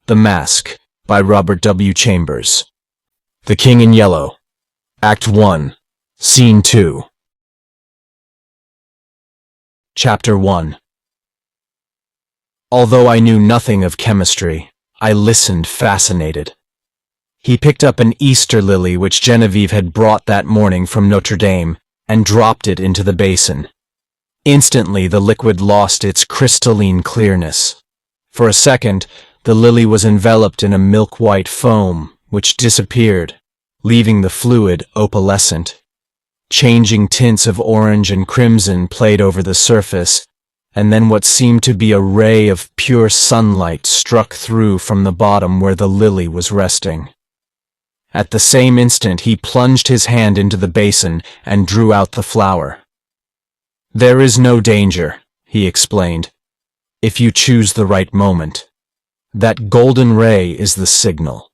The Mask by Robert W. Chambers. The King in Yellow. Act 1. Scene 2. Chapter 1. Although I knew nothing of chemistry, I listened fascinated. He picked up an Easter lily which Genevieve had brought that morning from Notre Dame and dropped it into the basin. Instantly the liquid lost its crystalline clearness. For a second, the lily was enveloped in a milk-white foam, which disappeared, leaving the fluid opalescent. Changing tints of orange and crimson played over the surface, and then what seemed to be a ray of pure sunlight struck through from the bottom where the lily was resting. At the same instant he plunged his hand into the basin and drew out the flower. "There is no danger," he explained, "if you choose the right moment. That golden ray is the signal."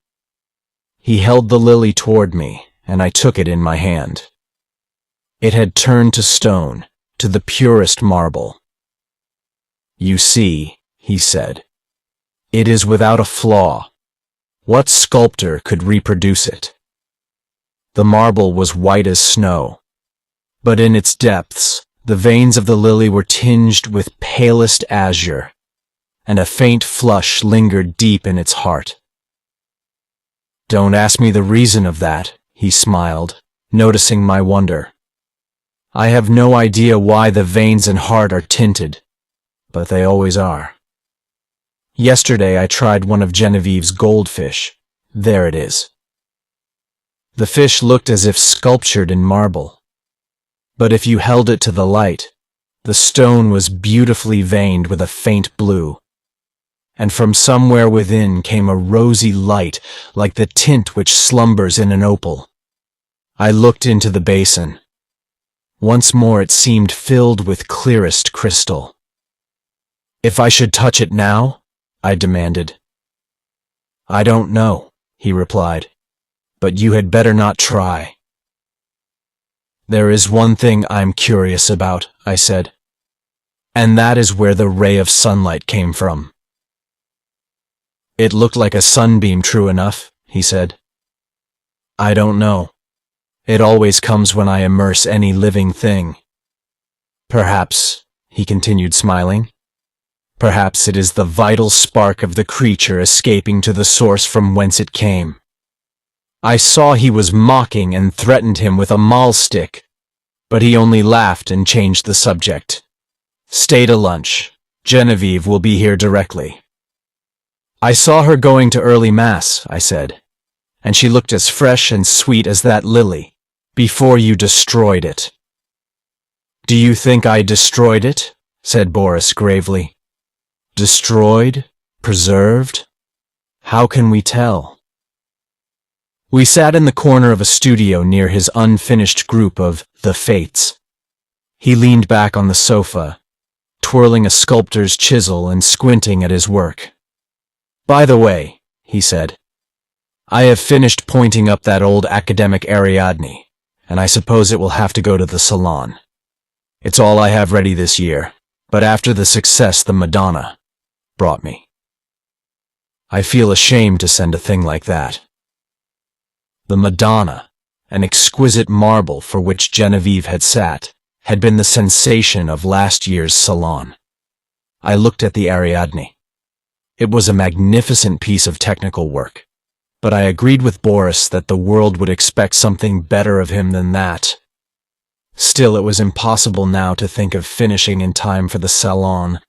He held the lily toward me, and I took it in my hand. It had turned to stone, to the purest marble. "You see," he said, "it is without a flaw. What sculptor could reproduce it?" The marble was white as snow, but in its depths, the veins of the lily were tinged with palest azure, and a faint flush lingered deep in its heart. "Don't ask me the reason of that," he smiled, noticing my wonder. "I have no idea why the veins and heart are tinted, but they always are. Yesterday I tried one of Genevieve's goldfish. There it is." The fish looked as if sculptured in marble, but if you held it to the light, the stone was beautifully veined with a faint blue, and from somewhere within came a rosy light like the tint which slumbers in an opal. I looked into the basin. Once more it seemed filled with clearest crystal. "If I should touch it now?" I demanded. "I don't know," he replied, "but you had better not try." "There is one thing I'm curious about," I said, "and that is where the ray of sunlight came from." "It looked like a sunbeam, true enough," he said. "I don't know. It always comes when I immerse any living thing. Perhaps," he continued smiling, "perhaps it is the vital spark of the creature escaping to the source from whence it came." I saw he was mocking and threatened him with a mahl stick, but he only laughed and changed the subject. "Stay to lunch. Genevieve will be here directly." "I saw her going to early mass," I said, "and she looked as fresh and sweet as that lily, before you destroyed it." "Do you think I destroyed it?" said Boris gravely. "Destroyed? Preserved? How can we tell?" We sat in the corner of a studio near his unfinished group of The Fates. He leaned back on the sofa, twirling a sculptor's chisel and squinting at his work. "By the way," he said, "I have finished pointing up that old academic Ariadne, and I suppose it will have to go to the Salon. It's all I have ready this year, but after the success the Madonna brought me. I feel ashamed to send a thing like that." The Madonna, an exquisite marble for which Genevieve had sat, had been the sensation of last year's Salon. I looked at the Ariadne. It was a magnificent piece of technical work, but I agreed with Boris that the world would expect something better of him than that. Still, it was impossible now to think of finishing in time for the Salon.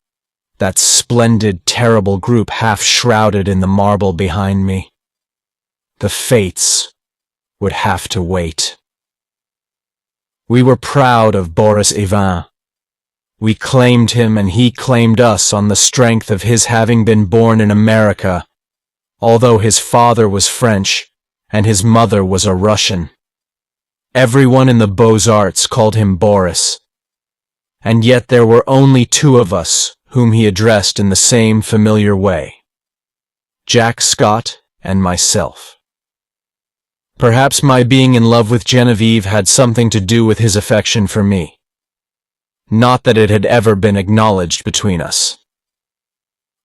That splendid, terrible group half shrouded in the marble behind me. The Fates would have to wait. We were proud of Boris Yvain. We claimed him and he claimed us on the strength of his having been born in America, although his father was French and his mother was a Russian. Everyone in the Beaux-Arts called him Boris, and yet there were only two of us whom he addressed in the same familiar way: Jack Scott and myself. Perhaps my being in love with Genevieve had something to do with his affection for me. Not that it had ever been acknowledged between us.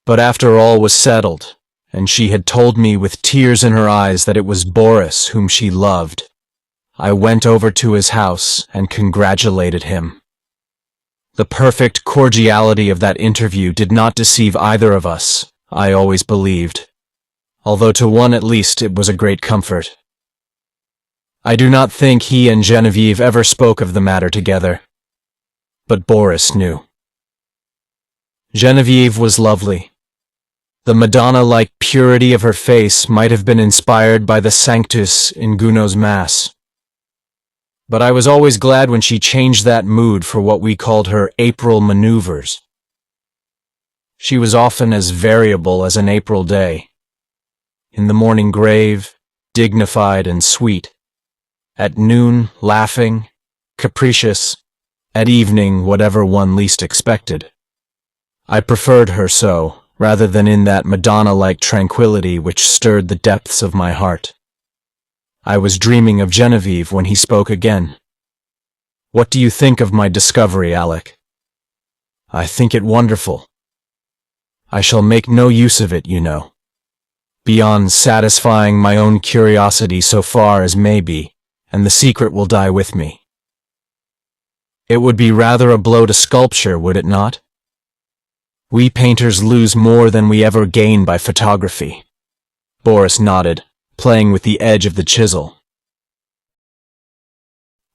But after all was settled, and she had told me with tears in her eyes that it was Boris whom she loved. I went over to his house and congratulated him. The perfect cordiality of that interview did not deceive either of us, I always believed, although to one at least it was a great comfort. I do not think he and Genevieve ever spoke of the matter together, but Boris knew. Genevieve was lovely. The Madonna-like purity of her face might have been inspired by the Sanctus in Gounod's Mass. But I was always glad when she changed that mood for what we called her April maneuvers. She was often as variable as an April day. In the morning grave, dignified and sweet. At noon, laughing, capricious. At evening, whatever one least expected. I preferred her so, rather than in that Madonna-like tranquility which stirred the depths of my heart. I was dreaming of Genevieve when he spoke again. "What do you think of my discovery, Alec?" "I think it wonderful. I shall make no use of it, you know, beyond satisfying my own curiosity so far as may be, and the secret will die with me." "It would be rather a blow to sculpture, would it not? We painters lose more than we ever gain by photography." Boris nodded, playing with the edge of the chisel.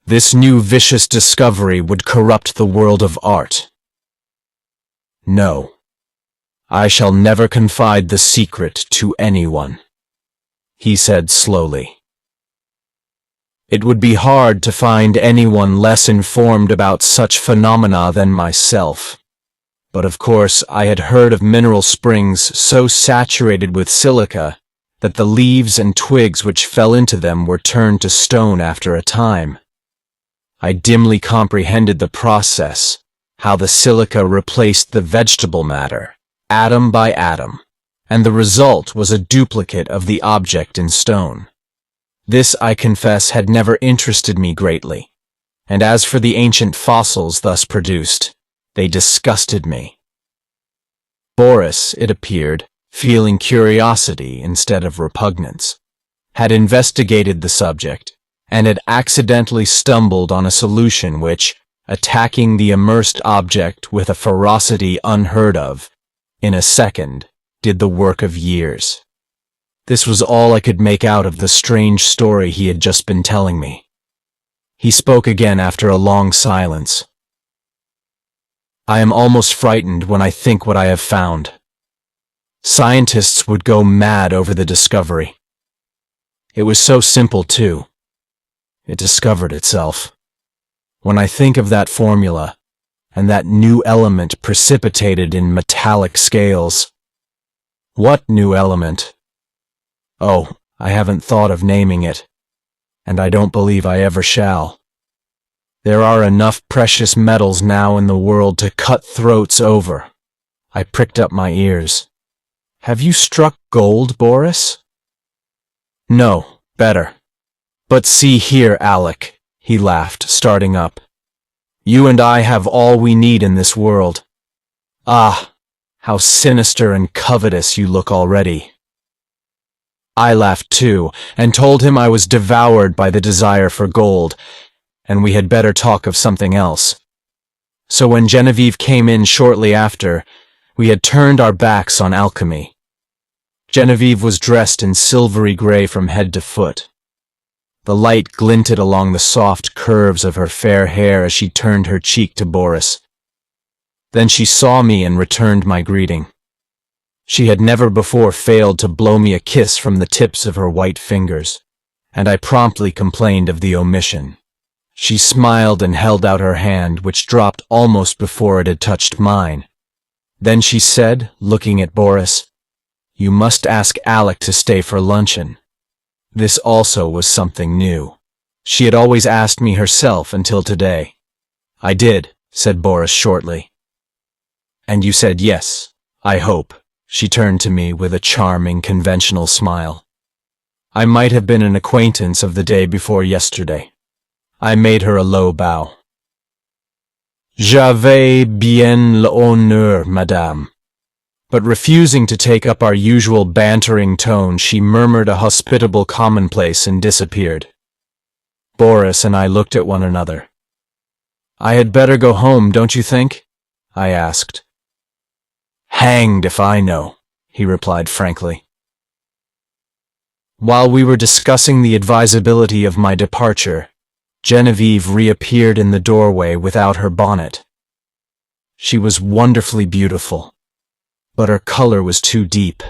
"This new vicious discovery would corrupt the world of art. No, I shall never confide the secret to anyone," he said slowly. "It would be hard to find anyone less informed about such phenomena than myself. But of course I had heard of mineral springs so saturated with silica that the leaves and twigs which fell into them were turned to stone after a time. I dimly comprehended the process, how the silica replaced the vegetable matter, atom by atom, and the result was a duplicate of the object in stone. This, I confess, had never interested me greatly, and as for the ancient fossils thus produced, they disgusted me. Boris, it appeared, feeling curiosity instead of repugnance, had investigated the subject, and had accidentally stumbled on a solution which, attacking the immersed object with a ferocity unheard of, in a second, did the work of years. This was all I could make out of the strange story he had just been telling me. He spoke again after a long silence. "I am almost frightened when I think what I have found. Scientists would go mad over the discovery. It was so simple, too. It discovered itself. When I think of that formula, and that new element precipitated in metallic scales—" "What new element?" "Oh, I haven't thought of naming it, and I don't believe I ever shall. There are enough precious metals now in the world to cut throats over." I pricked up my ears. "Have you struck gold, Boris?" "No, better. But see here, Alec," he laughed, starting up. "You and I have all we need in this world. Ah, how sinister and covetous you look already." I laughed too, and told him I was devoured by the desire for gold, and we had better talk of something else. So when Genevieve came in shortly after, we had turned our backs on alchemy. Genevieve was dressed in silvery gray from head to foot. The light glinted along the soft curves of her fair hair as she turned her cheek to Boris. Then she saw me and returned my greeting. She had never before failed to blow me a kiss from the tips of her white fingers, and I promptly complained of the omission. She smiled and held out her hand, which dropped almost before it had touched mine. Then she said, looking at Boris, "You must ask Alec to stay for luncheon." This also was something new. She had always asked me herself until today. "I did," said Boris shortly. "And you said yes, I hope." She turned to me with a charming, conventional smile. I might have been an acquaintance of the day before yesterday. I made her a low bow. "J'avais bien l'honneur, madame. but refusing to take up our usual bantering tone, she murmured a hospitable commonplace and disappeared. Boris and I looked at one another. "I had better go home, don't you think?" I asked. "Hanged if I know," he replied frankly. While we were discussing the advisability of my departure, Genevieve reappeared in the doorway without her bonnet. She was wonderfully beautiful, but her color was too deep,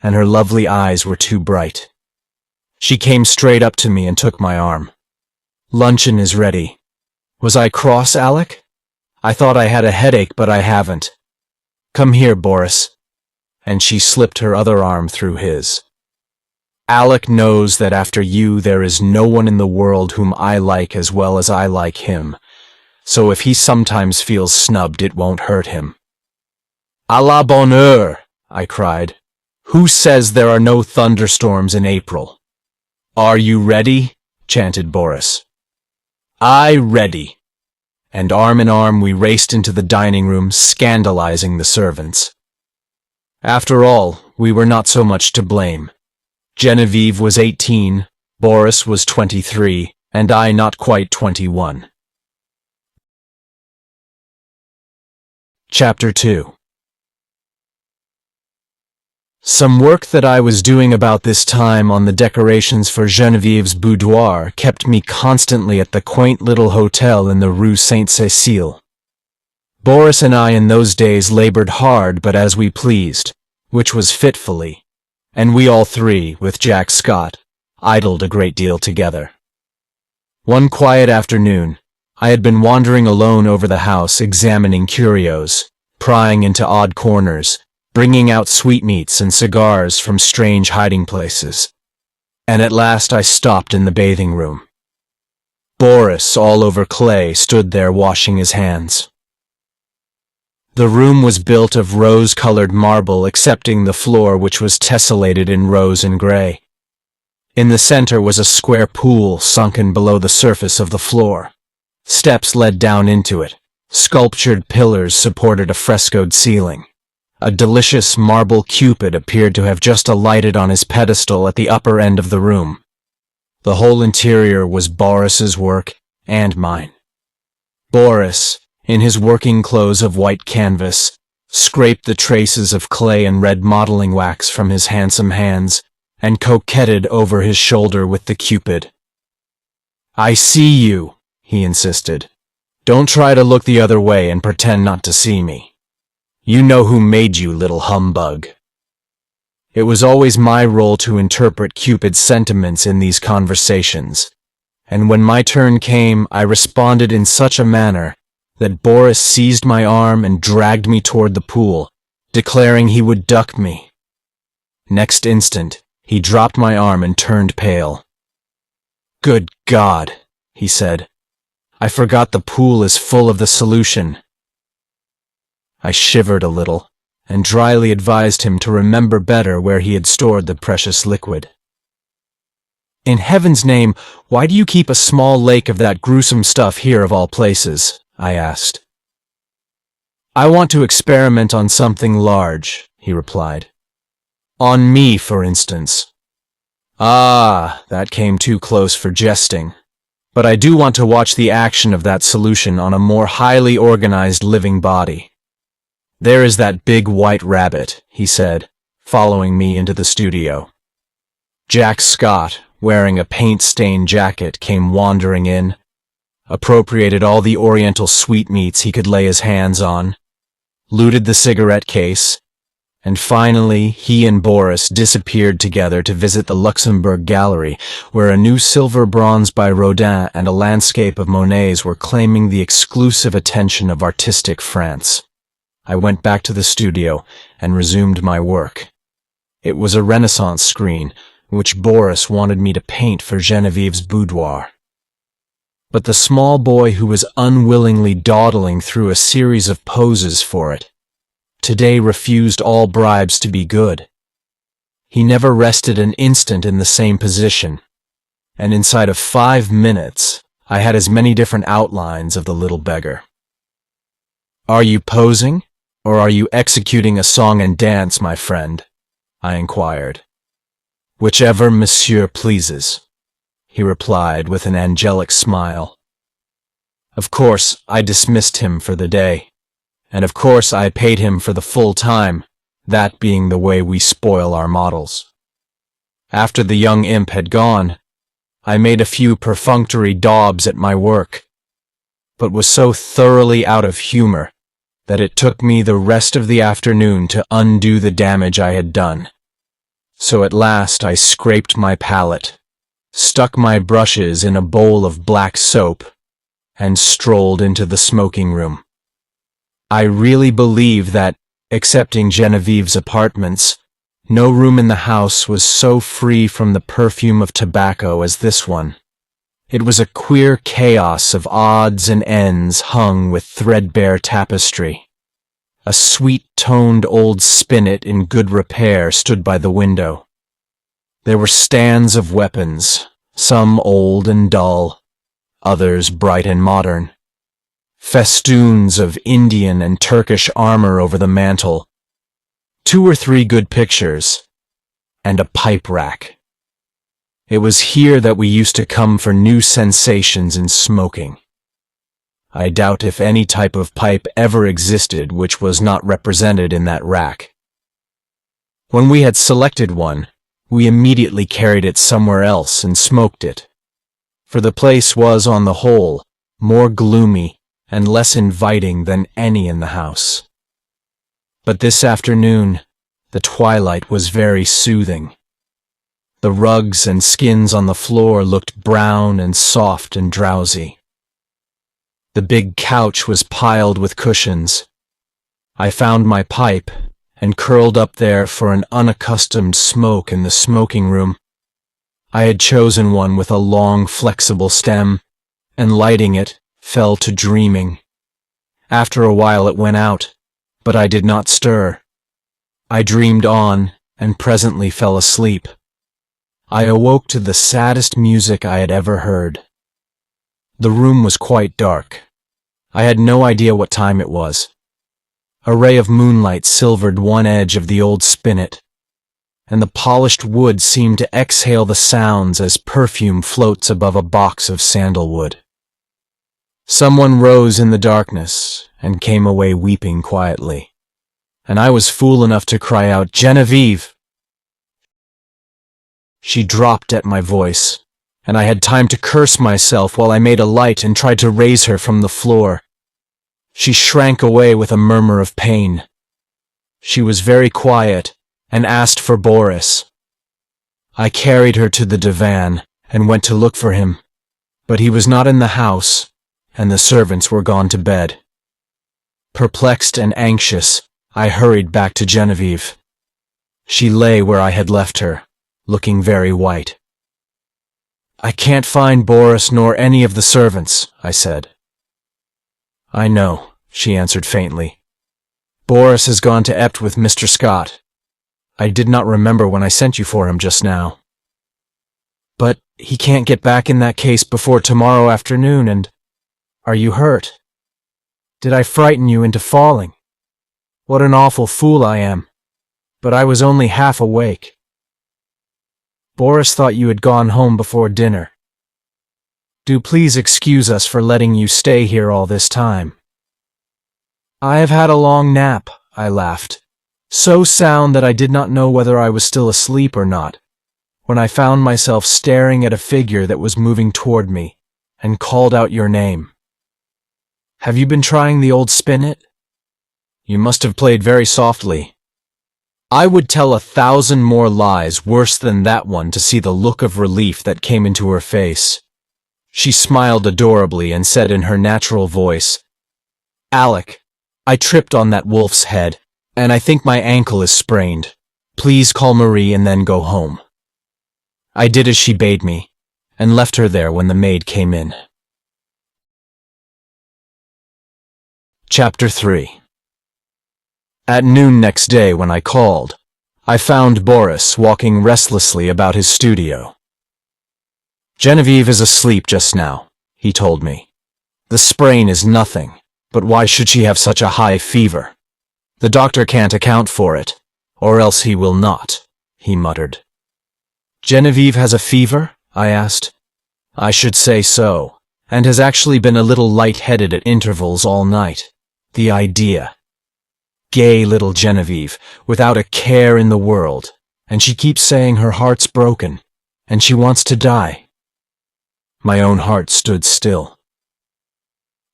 and her lovely eyes were too bright. She came straight up to me and took my arm. "Luncheon is ready." Was I cross, Alec? I thought I had a headache, but I haven't. "Come here, Boris." And she slipped her other arm through his. "Alec knows that after you there is no one in the world whom I like as well as I like him, so if he sometimes feels snubbed, it won't hurt him." "À la bonne heure," I cried. "Who says there are no thunderstorms in April?" "Are you ready?" chanted Boris. "I ready." And arm in arm we raced into the dining room, scandalizing the servants. After all, we were not so much to blame. Genevieve was 18, Boris was 23, and I not quite 21. Chapter 2. Some work that I was doing about this time on the decorations for Genevieve's boudoir kept me constantly at the quaint little hotel in the Rue Sainte-Cécile. Boris and I in those days labored hard but as we pleased, which was fitfully, and we all three, with Jack Scott, idled a great deal together. One quiet afternoon, I had been wandering alone over the house, examining curios, prying into odd corners, bringing out sweetmeats and cigars from strange hiding places. And at last I stopped in the bathing room. Boris, all over clay, stood there washing his hands. The room was built of rose-colored marble, excepting the floor, which was tessellated in rose and gray. In the center was a square pool sunken below the surface of the floor. Steps led down into it. Sculptured pillars supported a frescoed ceiling. A delicious marble Cupid appeared to have just alighted on his pedestal at the upper end of the room. The whole interior was Boris's work and mine. Boris, in his working clothes of white canvas, scraped the traces of clay and red modeling wax from his handsome hands and coquetted over his shoulder with the Cupid. "I see you," he insisted. "Don't try to look the other way and pretend not to see me. You know who made you, little humbug." It was always my role to interpret Cupid's sentiments in these conversations, and when my turn came, I responded in such a manner that Boris seized my arm and dragged me toward the pool, declaring he would duck me. Next instant, he dropped my arm and turned pale. "Good God," he said. "I forgot the pool is full of the solution." I shivered a little, and dryly advised him to remember better where he had stored the precious liquid. "In heaven's name, why do you keep a small lake of that gruesome stuff here of all places?" I asked. "I want to experiment on something large," he replied. "On me, for instance." "Ah, that came too close for jesting. But I do want to watch the action of that solution on a more highly organized living body. There is that big white rabbit," he said, following me into the studio. Jack Scott, wearing a paint-stained jacket, came wandering in, appropriated all the oriental sweetmeats he could lay his hands on, looted the cigarette case, and finally he and Boris disappeared together to visit the Luxembourg Gallery, where a new silver bronze by Rodin and a landscape of Monet's were claiming the exclusive attention of artistic France. I went back to the studio and resumed my work. It was a Renaissance screen, which Boris wanted me to paint for Genevieve's boudoir. But the small boy who was unwillingly dawdling through a series of poses for it today refused all bribes to be good. He never rested an instant in the same position, and inside of 5 minutes I had as many different outlines of the little beggar. "Are you posing?" Or are you executing a song and dance, my friend? I inquired. Whichever monsieur pleases, he replied with an angelic smile. Of course, I dismissed him for the day, and of course I paid him for the full time, that being the way we spoil our models. After the young imp had gone, I made a few perfunctory daubs at my work, but was so thoroughly out of humor that it took me the rest of the afternoon to undo the damage I had done. So at last I scraped my palette, stuck my brushes in a bowl of black soap, and strolled into the smoking room. I really believe that, excepting Genevieve's apartments, no room in the house was so free from the perfume of tobacco as this one. It was a queer chaos of odds and ends hung with threadbare tapestry. A sweet-toned old spinet in good repair stood by the window. There were stands of weapons, some old and dull, others bright and modern. Festoons of Indian and Turkish armor over the mantel, 2 or 3 good pictures, and a pipe rack. It was here that we used to come for new sensations in smoking. I doubt if any type of pipe ever existed which was not represented in that rack. When we had selected one, we immediately carried it somewhere else and smoked it, for the place was, on the whole, more gloomy and less inviting than any in the house. But this afternoon, the twilight was very soothing. The rugs and skins on the floor looked brown and soft and drowsy. The big couch was piled with cushions. I found my pipe and curled up there for an unaccustomed smoke in the smoking room. I had chosen one with a long, flexible stem, and lighting it, fell to dreaming. After a while it went out, but I did not stir. I dreamed on, and presently fell asleep. I awoke to the saddest music I had ever heard. The room was quite dark. I had no idea what time it was. A ray of moonlight silvered one edge of the old spinet, and the polished wood seemed to exhale the sounds as perfume floats above a box of sandalwood. Someone rose in the darkness and came away weeping quietly, and I was fool enough to cry out, "Genevieve!" She dropped at my voice, and I had time to curse myself while I made a light and tried to raise her from the floor. She shrank away with a murmur of pain. She was very quiet and asked for Boris. I carried her to the divan and went to look for him, but he was not in the house, and the servants were gone to bed. Perplexed and anxious, I hurried back to Genevieve. She lay where I had left her, looking very white. "I can't find Boris nor any of the servants," I said. "I know," she answered faintly. "Boris has gone to Ept with Mr. Scott. I did not remember when I sent you for him just now. But he can't get back in that case before tomorrow afternoon, and... Are you hurt? Did I frighten you into falling? What an awful fool I am. But I was only half awake. Boris thought you had gone home before dinner. Do please excuse us for letting you stay here all this time." "I have had a long nap," I laughed, "so sound that I did not know whether I was still asleep or not, when I found myself staring at a figure that was moving toward me, and called out your name. Have you been trying the old spinet? You must have played very softly. I would tell 1,000 more lies worse than that one to see the look of relief that came into her face. She smiled adorably and said in her natural voice, "Alec, I tripped on that wolf's head, and I think my ankle is sprained. Please call Marie and then go home." I did as she bade me, and left her there when the maid came in. Chapter 3. At noon next day when I called, I found Boris walking restlessly about his studio. "Genevieve is asleep just now," he told me. "The sprain is nothing, but why should she have such a high fever? The doctor can't account for it, or else he will not, he muttered. Genevieve has a fever? I asked. I should say so, and has actually been a little light-headed at intervals all night. The idea. Gay little Genevieve, without a care in the world, and she keeps saying her heart's broken, and she wants to die. My own heart stood still.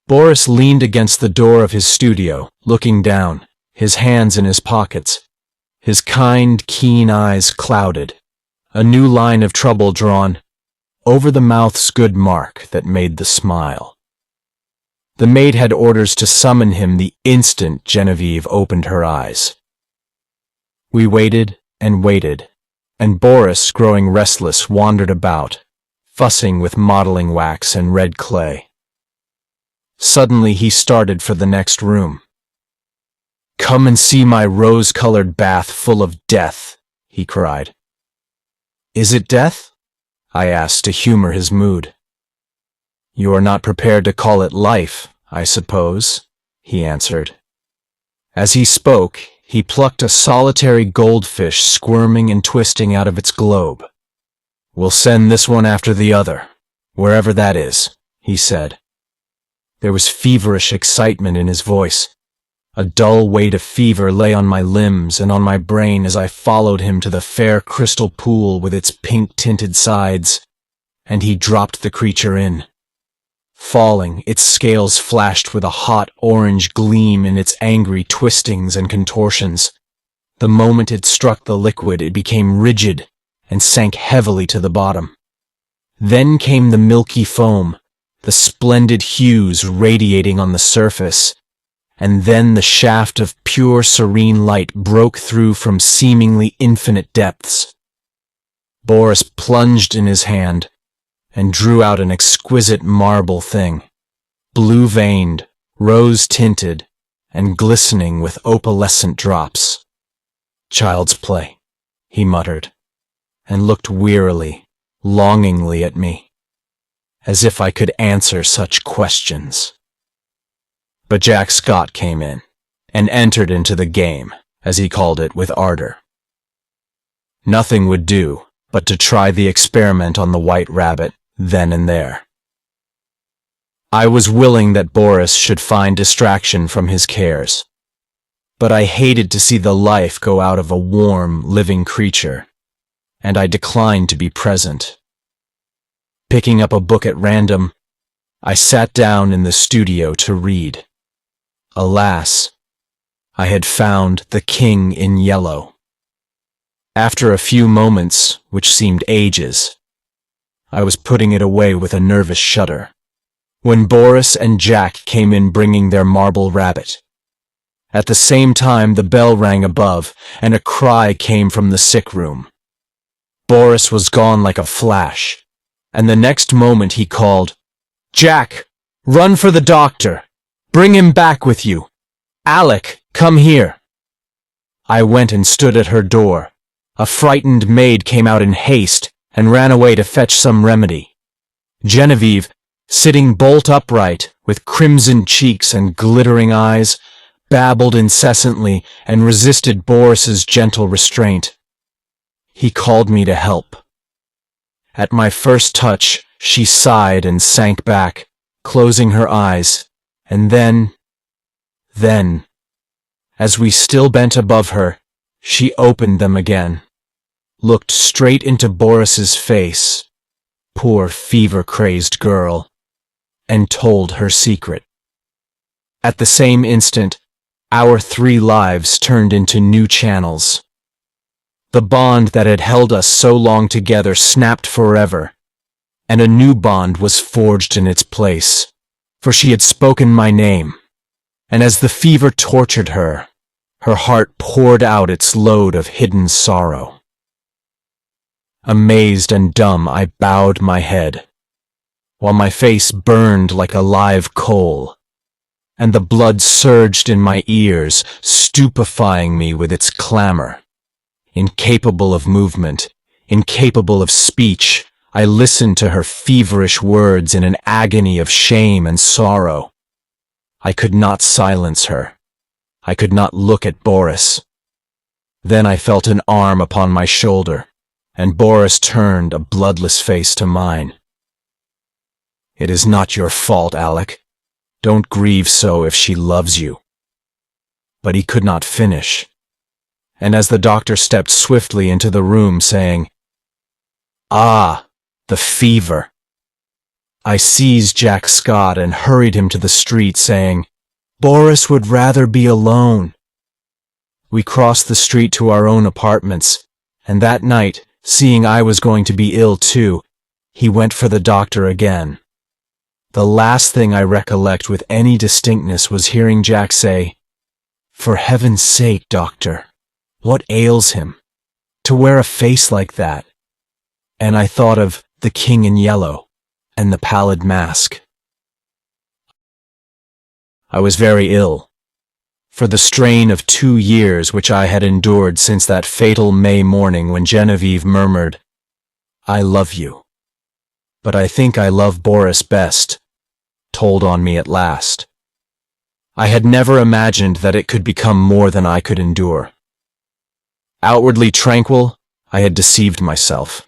Boris leaned against the door of his studio, looking down, his hands in his pockets. His kind, keen eyes clouded, a new line of trouble drawn over the mouth's good mark that made the smile. The maid had orders to summon him the instant Genevieve opened her eyes. We waited, and Boris, growing restless, wandered about, fussing with modeling wax and red clay. Suddenly he started for the next room. "Come and see my rose-colored bath full of death," he cried. "Is it death?" I asked to humor his mood. "You are not prepared to call it life, I suppose," he answered. As he spoke, he plucked a solitary goldfish squirming and twisting out of its globe. "We'll send this one after the other, wherever that is," he said. There was feverish excitement in his voice. A dull weight of fever lay on my limbs and on my brain as I followed him to the fair crystal pool with its pink-tinted sides, and he dropped the creature in. Falling, its scales flashed with a hot orange gleam in its angry twistings and contortions. The moment it struck the liquid, it became rigid and sank heavily to the bottom. Then came the milky foam, the splendid hues radiating on the surface, and then the shaft of pure serene light broke through from seemingly infinite depths. Boris plunged in his hand and drew out an exquisite marble thing, blue-veined, rose-tinted, and glistening with opalescent drops. "Child's play," he muttered, and looked wearily, longingly at me, as if I could answer such questions. But Jack Scott came in, and entered into the game, as he called it, with ardor. Nothing would do but to try the experiment on the white rabbit then and there. I was willing that Boris should find distraction from his cares, but I hated to see the life go out of a warm, living creature, and I declined to be present. Picking up a book at random, I sat down in the studio to read. Alas, I had found The King in Yellow. After a few moments, which seemed ages, I was putting it away with a nervous shudder, when Boris and Jack came in bringing their marble rabbit. At the same time, the bell rang above, and a cry came from the sick room. Boris was gone like a flash, and the next moment he called, "Jack, run for the doctor! Bring him back with you! Alec, come here!" I went and stood at her door. A frightened maid came out in haste and ran away to fetch some remedy. Genevieve, sitting bolt upright, with crimson cheeks and glittering eyes, babbled incessantly and resisted Boris's gentle restraint. He called me to help. At my first touch, she sighed and sank back, closing her eyes, and then, as we still bent above her, she opened them again, looked straight into Boris's face, poor fever-crazed girl, and told her secret. At the same instant, our 3 lives turned into new channels. The bond that had held us so long together snapped forever, and a new bond was forged in its place, for she had spoken my name, and as the fever tortured her, her heart poured out its load of hidden sorrow. Amazed and dumb, I bowed my head, while my face burned like a live coal, and the blood surged in my ears, stupefying me with its clamor. Incapable of movement, incapable of speech, I listened to her feverish words in an agony of shame and sorrow. I could not silence her. I could not look at Boris. Then I felt an arm upon my shoulder, and Boris turned a bloodless face to mine. "It is not your fault, Alec. Don't grieve so if she loves you." But he could not finish. And as the doctor stepped swiftly into the room saying, "Ah, the fever," I seized Jack Scott and hurried him to the street saying, "Boris would rather be alone." We crossed the street to our own apartments, and that night, seeing I was going to be ill too, he went for the doctor again. The last thing I recollect with any distinctness was hearing Jack say, "For heaven's sake, doctor, what ails him? To wear a face like that?" And I thought of The King in Yellow and the pallid mask. I was very ill. For the strain of 2 years which I had endured since that fatal May morning when Genevieve murmured, "I love you, but I think I love Boris best," told on me at last. I had never imagined that it could become more than I could endure. Outwardly tranquil, I had deceived myself.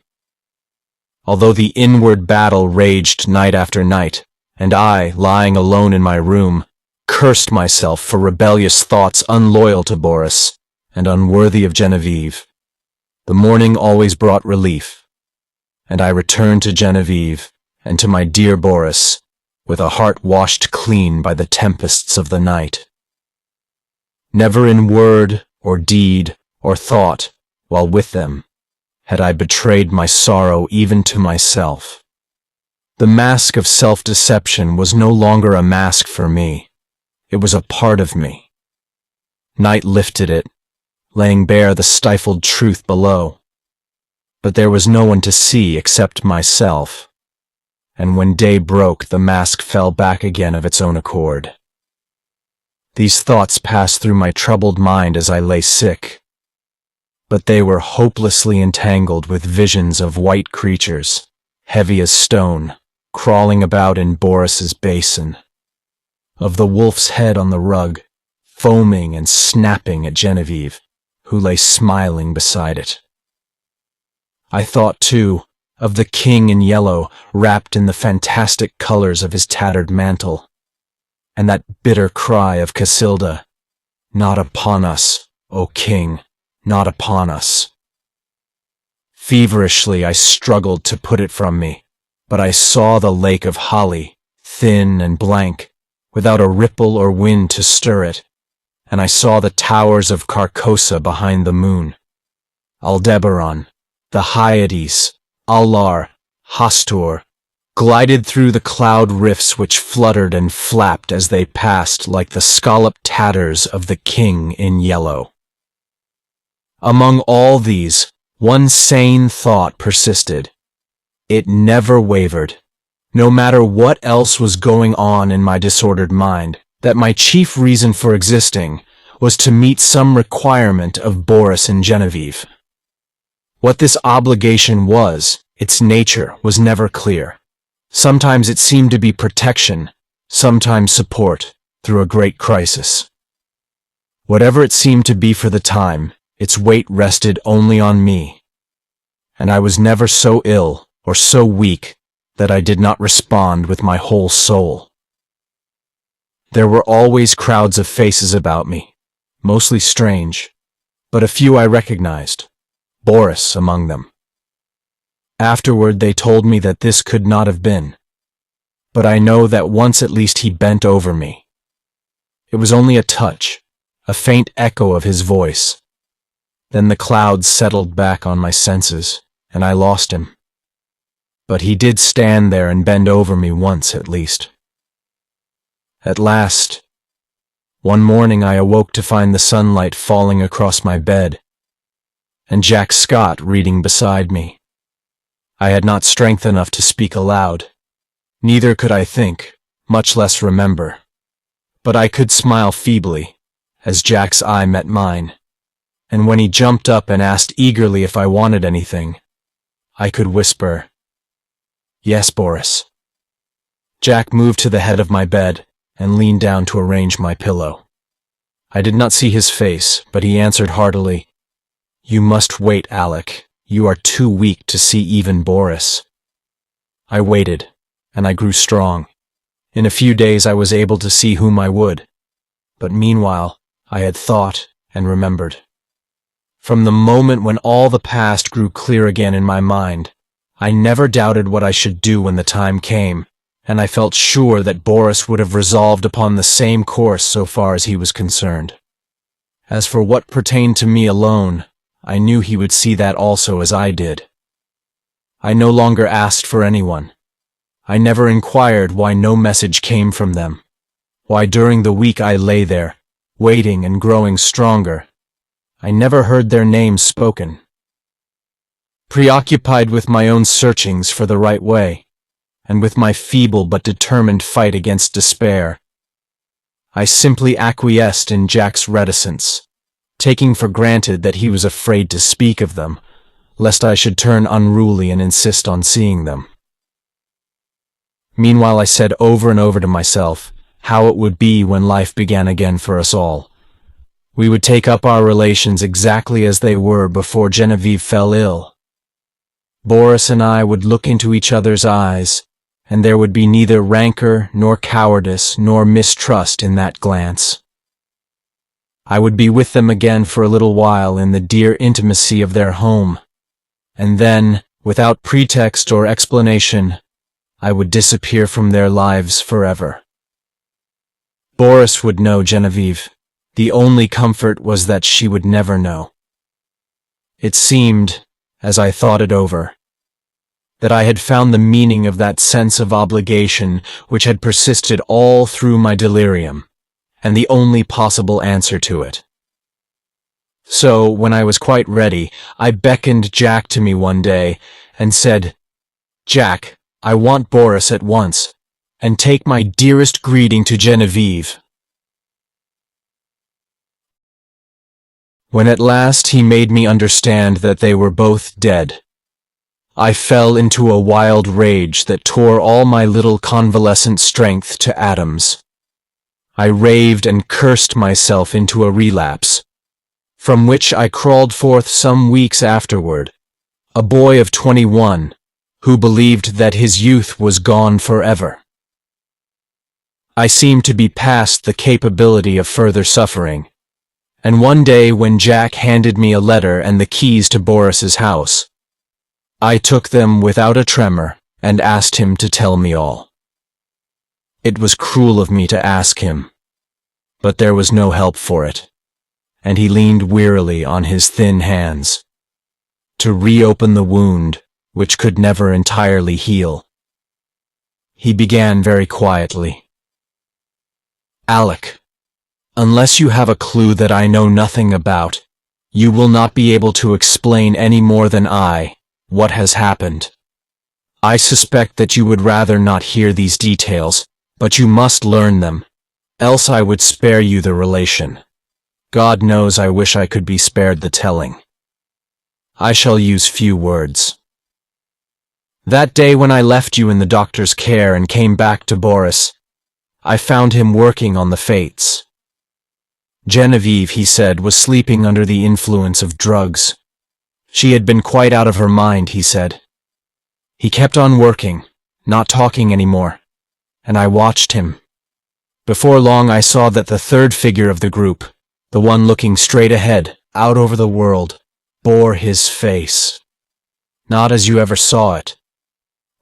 Although the inward battle raged night after night, and I, lying alone in my room, cursed myself for rebellious thoughts unloyal to Boris and unworthy of Genevieve, the morning always brought relief, and I returned to Genevieve and to my dear Boris with a heart washed clean by the tempests of the night. Never in word or deed or thought, while with them, had I betrayed my sorrow even to myself. The mask of self-deception was no longer a mask for me. It was a part of me. Night lifted it, laying bare the stifled truth below. But there was no one to see except myself, and when day broke the mask fell back again of its own accord. These thoughts passed through my troubled mind as I lay sick, but they were hopelessly entangled with visions of white creatures, heavy as stone, crawling about in Boris's basin, of the wolf's head on the rug, foaming and snapping at Genevieve, who lay smiling beside it. I thought, too, of the King in Yellow wrapped in the fantastic colors of his tattered mantle, and that bitter cry of Casilda, "Not upon us, O King, not upon us." Feverishly I struggled to put it from me, but I saw the lake of Hali, thin and blank, without a ripple or wind to stir it, and I saw the towers of Carcosa behind the moon. Aldebaran, the Hyades, Allar, Hastur, glided through the cloud rifts which fluttered and flapped as they passed like the scalloped tatters of the King in Yellow. Among all these, one sane thought persisted. It never wavered, no matter what else was going on in my disordered mind, that my chief reason for existing was to meet some requirement of Boris and Genevieve. What this obligation was, its nature, was never clear. Sometimes it seemed to be protection, sometimes support, through a great crisis. Whatever it seemed to be for the time, its weight rested only on me, and I was never so ill or so weak that I did not respond with my whole soul. There were always crowds of faces about me, mostly strange, but a few I recognized, Boris among them. Afterward they told me that this could not have been, but I know that once at least he bent over me. It was only a touch, a faint echo of his voice. Then the clouds settled back on my senses, and I lost him. But he did stand there and bend over me once at least. At last, one morning I awoke to find the sunlight falling across my bed, and Jack Scott reading beside me. I had not strength enough to speak aloud. Neither could I think, much less remember. But I could smile feebly, as Jack's eye met mine, and when he jumped up and asked eagerly if I wanted anything, I could whisper, "Yes, Boris." Jack moved to the head of my bed and leaned down to arrange my pillow. I did not see his face, but he answered heartily, "You must wait, Alec. You are too weak to see even Boris." I waited, and I grew strong. In a few days I was able to see whom I would. But meanwhile, I had thought and remembered. From the moment when all the past grew clear again in my mind, I never doubted what I should do when the time came, and I felt sure that Boris would have resolved upon the same course so far as he was concerned. As for what pertained to me alone, I knew he would see that also as I did. I no longer asked for anyone. I never inquired why no message came from them, why during the week I lay there, waiting and growing stronger. I never heard their names spoken. Preoccupied with my own searchings for the right way, and with my feeble but determined fight against despair, I simply acquiesced in Jack's reticence, taking for granted that he was afraid to speak of them, lest I should turn unruly and insist on seeing them. Meanwhile, I said over and over to myself how it would be when life began again for us all. We would take up our relations exactly as they were before Genevieve fell ill. Boris and I would look into each other's eyes, and there would be neither rancor nor cowardice nor mistrust in that glance. I would be with them again for a little while in the dear intimacy of their home, and then, without pretext or explanation, I would disappear from their lives forever. Boris would know Genevieve. The only comfort was that she would never know. It seemed, as I thought it over, that I had found the meaning of that sense of obligation which had persisted all through my delirium, and the only possible answer to it. So, when I was quite ready, I beckoned Jack to me one day and said, "Jack, I want Boris at once, and take my dearest greeting to Genevieve." When at last he made me understand that they were both dead, I fell into a wild rage that tore all my little convalescent strength to atoms. I raved and cursed myself into a relapse, from which I crawled forth some weeks afterward, a boy of 21, who believed that his youth was gone forever. I seemed to be past the capability of further suffering, and one day when Jack handed me a letter and the keys to Boris's house, I took them without a tremor and asked him to tell me all. It was cruel of me to ask him, but there was no help for it, and he leaned wearily on his thin hands to reopen the wound which could never entirely heal. He began very quietly. "Alec, unless you have a clue that I know nothing about, you will not be able to explain any more than I what has happened. I suspect that you would rather not hear these details, but you must learn them, else I would spare you the relation. God knows I wish I could be spared the telling. I shall use few words. That day when I left you in the doctor's care and came back to Boris, I found him working on the fates. Genevieve, he said, was sleeping under the influence of drugs. She had been quite out of her mind, he said. He kept on working, not talking anymore, and I watched him. Before long I saw that the third figure of the group, the one looking straight ahead, out over the world, bore his face. Not as you ever saw it,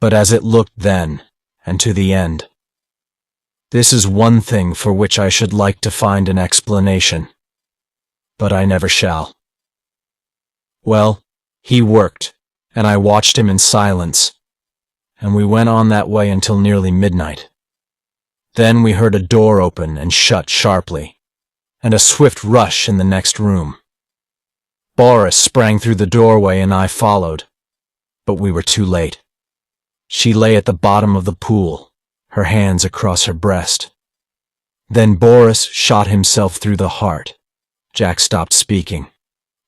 but as it looked then, and to the end. This is one thing for which I should like to find an explanation, but I never shall. Well, he worked, and I watched him in silence, and we went on that way until nearly midnight. Then we heard a door open and shut sharply, and a swift rush in the next room. Boris sprang through the doorway and I followed, but we were too late. She lay at the bottom of the pool, her hands across her breast. Then Boris shot himself through the heart. Jack stopped speaking.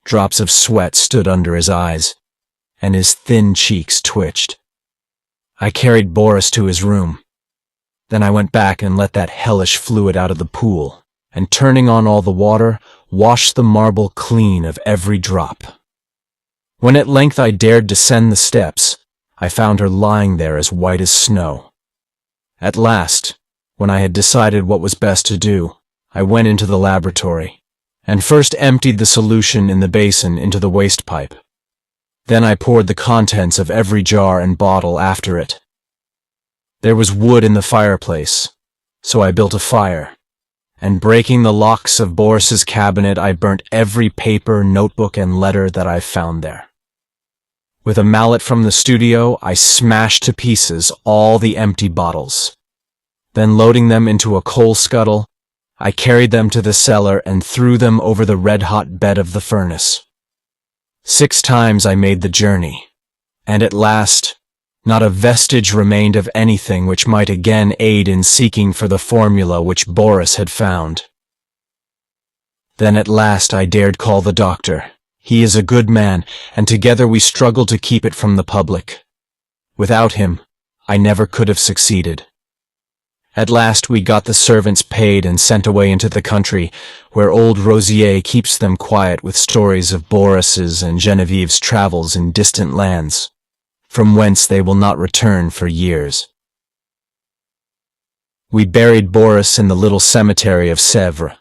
Drops of sweat stood under his eyes, and his thin cheeks twitched. I carried Boris to his room. Then I went back and let that hellish fluid out of the pool, and turning on all the water, washed the marble clean of every drop. When at length I dared descend the steps, I found her lying there as white as snow. At last, when I had decided what was best to do, I went into the laboratory, and first emptied the solution in the basin into the waste pipe. Then I poured the contents of every jar and bottle after it. There was wood in the fireplace, so I built a fire, and breaking the locks of Boris's cabinet, I burnt every paper, notebook, and letter that I found there. With a mallet from the studio, I smashed to pieces all the empty bottles. Then loading them into a coal scuttle, I carried them to the cellar and threw them over the red-hot bed of the furnace. 6 times I made the journey, and at last, not a vestige remained of anything which might again aid in seeking for the formula which Boris had found. Then at last I dared call the doctor. He is a good man, and together we struggled to keep it from the public. Without him, I never could have succeeded. At last we got the servants paid and sent away into the country, where old Rosier keeps them quiet with stories of Boris's and Genevieve's travels in distant lands, from whence they will not return for years. We buried Boris in the little cemetery of Sèvres.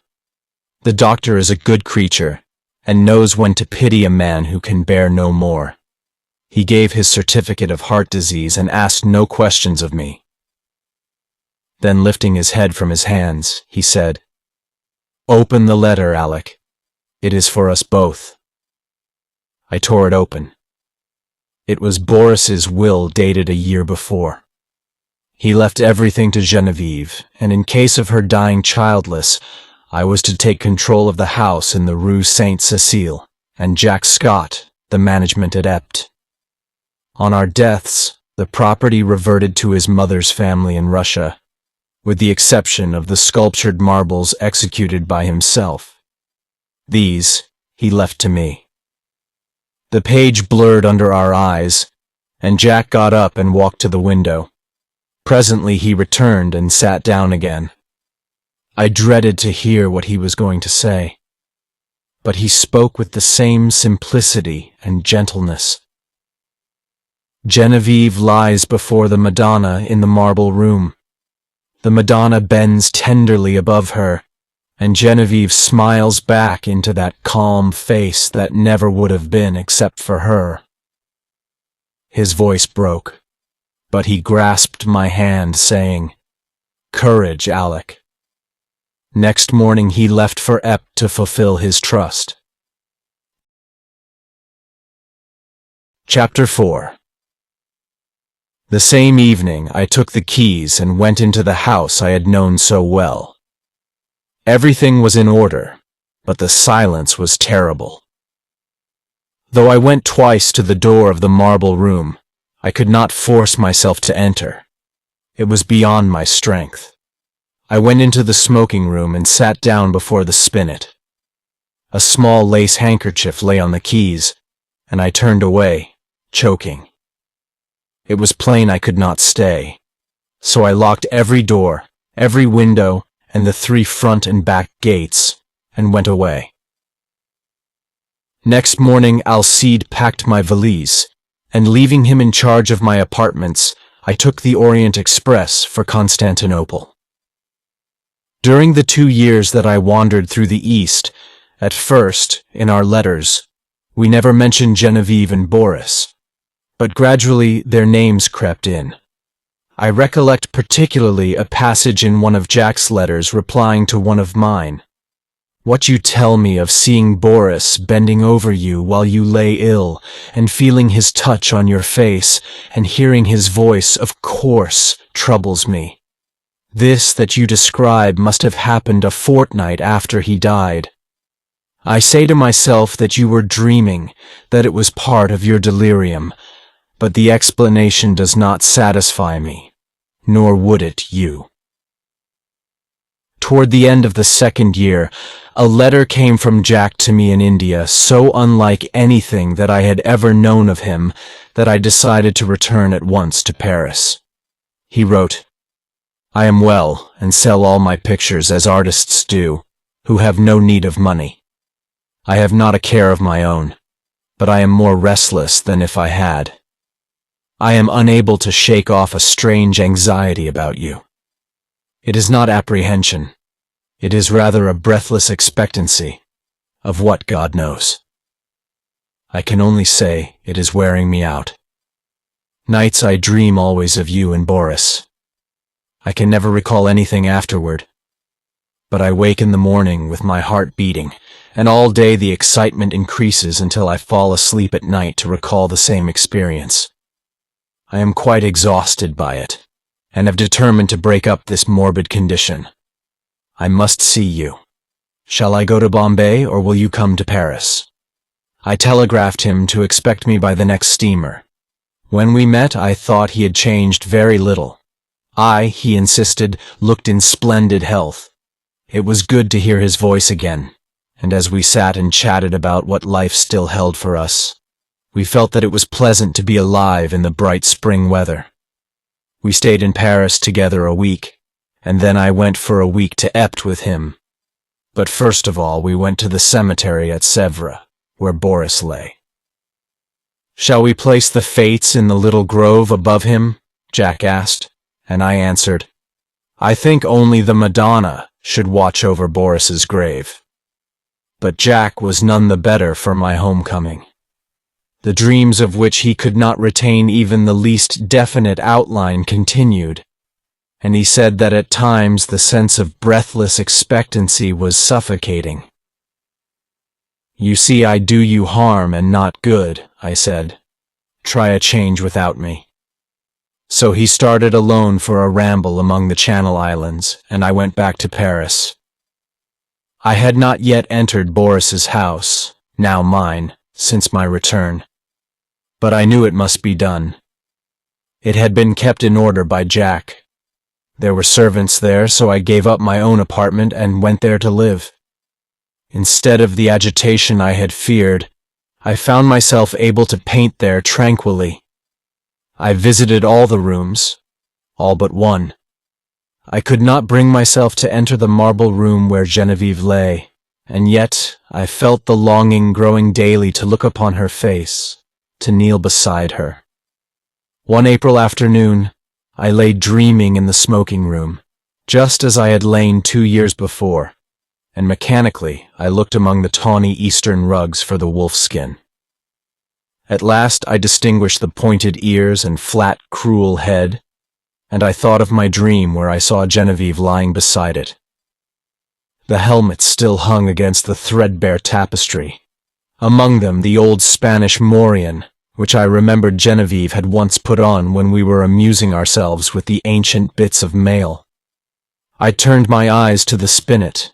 The doctor is a good creature, and knows when to pity a man who can bear no more. He gave his certificate of heart disease and asked no questions of me. Then lifting his head from his hands, he said, "Open the letter, Alec. It is for us both." I tore it open. It was Boris's will dated a year before. He left everything to Genevieve, and in case of her dying childless, I was to take control of the house in the Rue Saint-Cécile, and Jack Scott, the management at Ept. On our deaths, the property reverted to his mother's family in Russia, with the exception of the sculptured marbles executed by himself. These he left to me. The page blurred under our eyes, and Jack got up and walked to the window. Presently he returned and sat down again. I dreaded to hear what he was going to say, but he spoke with the same simplicity and gentleness. Genevieve lies before the Madonna in the marble room. The Madonna bends tenderly above her, and Genevieve smiles back into that calm face that never would have been except for her. His voice broke, but he grasped my hand, saying, "Courage, Alec." Next morning he left for Ept to fulfill his trust. Chapter 4. The same evening I took the keys and went into the house I had known so well. Everything was in order, but the silence was terrible. Though I went twice to the door of the marble room, I could not force myself to enter. It was beyond my strength. I went into the smoking room and sat down before the spinet. A small lace handkerchief lay on the keys, and I turned away, choking. It was plain I could not stay, so I locked every door, every window, and the 3 front and back gates, and went away. Next morning Alcide packed my valise, and leaving him in charge of my apartments, I took the Orient Express for Constantinople. During the 2 years that I wandered through the East, at first, in our letters, we never mentioned Genevieve and Boris, but gradually their names crept in. I recollect particularly a passage in one of Jack's letters replying to one of mine. "What you tell me of seeing Boris bending over you while you lay ill, and feeling his touch on your face, and hearing his voice, of course, troubles me. This that you describe must have happened a fortnight after he died. I say to myself that you were dreaming, that it was part of your delirium, but the explanation does not satisfy me, nor would it you." Toward the end of the 2nd year, a letter came from Jack to me in India, so unlike anything that I had ever known of him that I decided to return at once to Paris. He wrote, "I am well, and sell all my pictures as artists do. who have no need of money. I have not a care of my own, but I am more restless than if I had. I am unable to shake off a strange anxiety about you. It is not apprehension. It is rather a breathless expectancy of what God knows. I can only say it is wearing me out. Nights I dream always of you and Boris. I can never recall anything afterward, but I wake in the morning with my heart beating, and all day the excitement increases until I fall asleep at night to recall the same experience. I am quite exhausted by it, and have determined to break up this morbid condition. I must see you. Shall I go to Bombay, or will you come to Paris? I telegraphed him to expect me by the next steamer. When we met, I thought he had changed very little. I, he insisted, looked in splendid health. It was good to hear his voice again, and as we sat and chatted about what life still held for us, we felt that it was pleasant to be alive in the bright spring weather. We stayed in Paris together a week, and then I went for a week to Epte with him. But first of all, we went to the cemetery at Sèvres, where Boris lay. "Shall we place the Fates in the little grove above him?" Jack asked, and I answered, "I think only the Madonna should watch over Boris's grave." But Jack was none the better for my homecoming. The dreams of which he could not retain even the least definite outline continued, and he said that at times the sense of breathless expectancy was suffocating. "You see, I do you harm and not good," I said. "Try a change without me." So he started alone for a ramble among the Channel Islands, and I went back to Paris. I had not yet entered Boris's house, now mine, since my return, but I knew it must be done. It had been kept in order by Jack. There were servants there, so I gave up my own apartment and went there to live. Instead of the agitation I had feared, I found myself able to paint there tranquilly. I visited all the rooms, all but one. I could not bring myself to enter the marble room where Geneviève lay, and yet I felt the longing growing daily to look upon her face, to kneel beside her. One April afternoon, I lay dreaming in the smoking room, just as I had lain 2 years before, and mechanically I looked among the tawny eastern rugs for the wolfskin. At last I distinguished the pointed ears and flat, cruel head, and I thought of my dream where I saw Geneviève lying beside it. The helmets still hung against the threadbare tapestry, among them the old Spanish morion, which I remembered Geneviève had once put on when we were amusing ourselves with the ancient bits of mail. I turned my eyes to the spinet.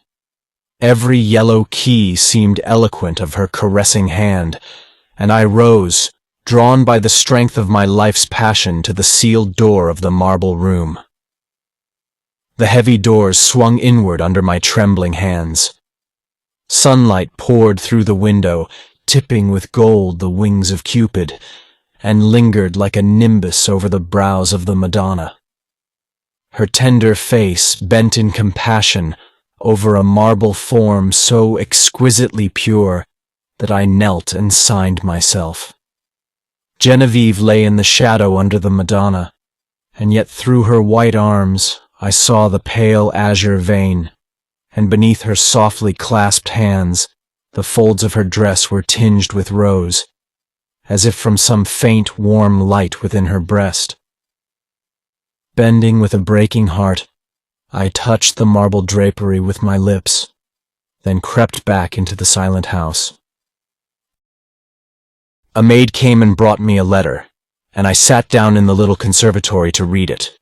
Every yellow key seemed eloquent of her caressing hand, and I rose, drawn by the strength of my life's passion, to the sealed door of the marble room. The heavy doors swung inward under my trembling hands. Sunlight poured through the window, tipping with gold the wings of Cupid, and lingered like a nimbus over the brows of the Madonna. Her tender face bent in compassion over a marble form so exquisitely pure that I knelt and signed myself. Geneviève lay in the shadow under the Madonna, and yet through her white arms I saw the pale azure vein, and beneath her softly clasped hands the folds of her dress were tinged with rose, as if from some faint warm light within her breast. Bending with a breaking heart, I touched the marble drapery with my lips, then crept back into the silent house. A maid came and brought me a letter, and I sat down in the little conservatory to read it.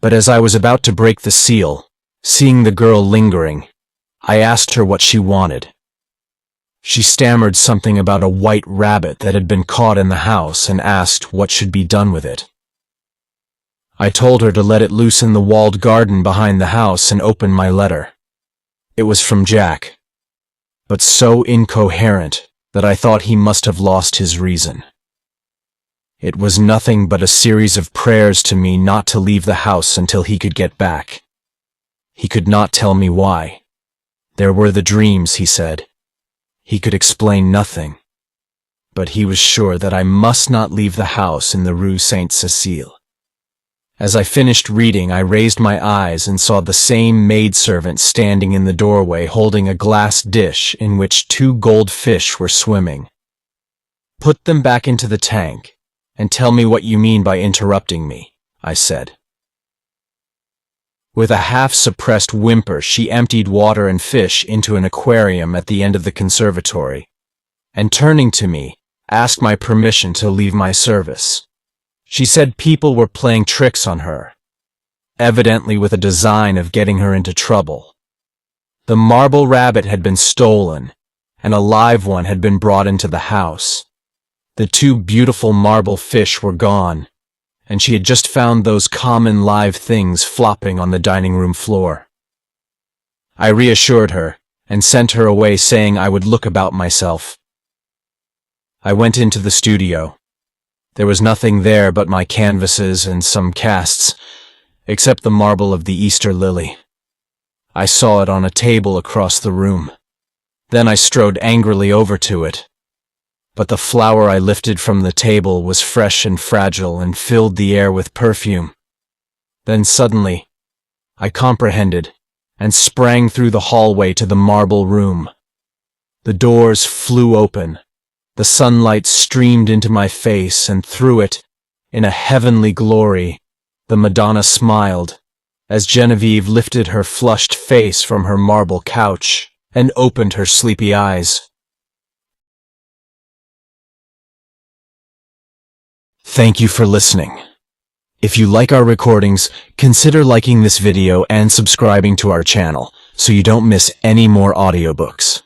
But as I was about to break the seal, seeing the girl lingering, I asked her what she wanted. She stammered something about a white rabbit that had been caught in the house and asked what should be done with it. I told her to let it loose in the walled garden behind the house and open my letter. It was from Jack, but so incoherent that I thought he must have lost his reason. It was nothing but a series of prayers to me not to leave the house until he could get back. He could not tell me why. There were the dreams, he said. He could explain nothing, but he was sure that I must not leave the house in the Rue Sainte-Cécile. As I finished reading, I raised my eyes and saw the same maidservant standing in the doorway holding a glass dish in which 2 gold fish were swimming. "Put them back into the tank, and tell me what you mean by interrupting me," I said. With a half-suppressed whimper, she emptied water and fish into an aquarium at the end of the conservatory, and turning to me, asked my permission to leave my service. She said people were playing tricks on her, evidently with a design of getting her into trouble. The marble rabbit had been stolen, and a live one had been brought into the house. The 2 beautiful marble fish were gone, and she had just found those common live things flopping on the dining room floor. I reassured her and sent her away, saying I would look about myself. I went into the studio. There was nothing there but my canvases and some casts, except the marble of the Easter lily. I saw it on a table across the room. Then I strode angrily over to it. But the flower I lifted from the table was fresh and fragile and filled the air with perfume. Then suddenly, I comprehended and sprang through the hallway to the marble room. The doors flew open. The sunlight streamed into my face, and through it, in a heavenly glory, the Madonna smiled as Genevieve lifted her flushed face from her marble couch and opened her sleepy eyes. Thank you for listening. If you like our recordings, consider liking this video and subscribing to our channel so you don't miss any more audiobooks.